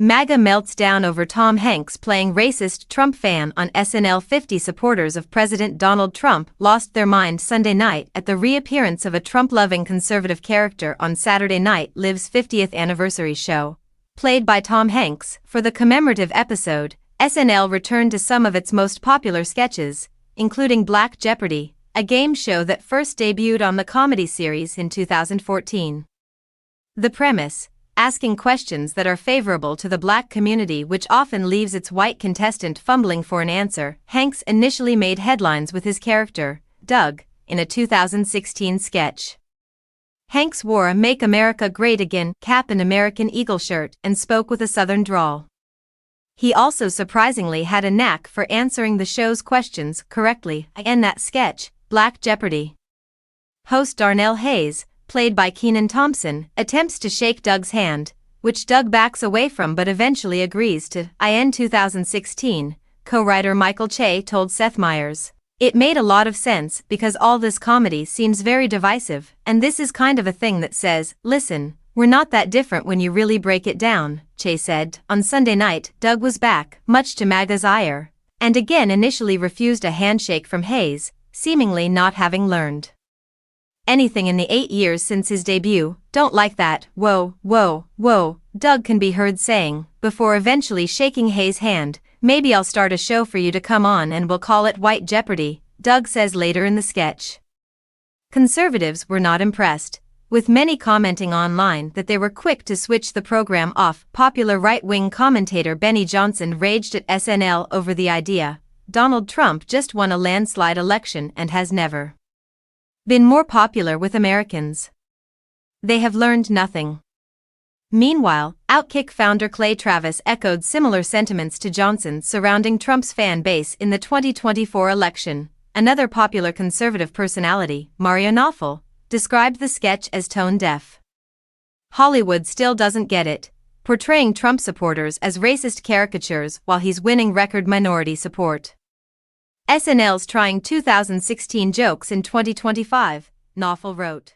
MAGA melts down over Tom Hanks playing racist Trump fan on SNL50. Supporters of President Donald Trump lost their mind Sunday night at the reappearance of a Trump-loving conservative character on Saturday Night Live's 50th anniversary show. Played by Tom Hanks, for the commemorative episode, SNL returned to some of its most popular sketches, including Black Jeopardy, a game show that first debuted on the comedy series in 2014. The premise: asking questions that are favorable to the black community, which often leaves its white contestant fumbling for an answer. Hanks initially made headlines with his character, Doug, in a 2016 sketch. Hanks wore a "Make America Great Again" cap and American Eagle shirt and spoke with a Southern drawl. He also surprisingly had a knack for answering the show's questions correctly. In that sketch, Black Jeopardy, host Darnell Hayes, played by Kenan Thompson, attempts to shake Doug's hand, which Doug backs away from but eventually agrees to. In 2016, co-writer Michael Che told Seth Meyers, "It made a lot of sense because all this comedy seems very divisive, and this is kind of a thing that says, listen, we're not that different when you really break it down," Che said. On Sunday night, Doug was back, much to MAGA's ire, and again initially refused a handshake from Hayes, seemingly not having learned anything in the 8 years since his debut. "Don't like that, whoa, whoa, whoa," Doug can be heard saying, before eventually shaking Hayes' hand. "Maybe I'll start a show for you to come on and we'll call it White Jeopardy," Doug says later in the sketch. Conservatives were not impressed, with many commenting online that they were quick to switch the program off. Popular right-wing commentator Benny Johnson raged at SNL over the idea. "Donald Trump just won a landslide election and has never been more popular with Americans. They have learned nothing." Meanwhile, Outkick founder Clay Travis echoed similar sentiments to Johnson surrounding Trump's fan base in the 2024 election. Another popular conservative personality, Mario Nawfal, described the sketch as tone-deaf. "Hollywood still doesn't get it, portraying Trump supporters as racist caricatures while he's winning record minority support. SNL's trying 2016 jokes in 2025," Nawfal wrote.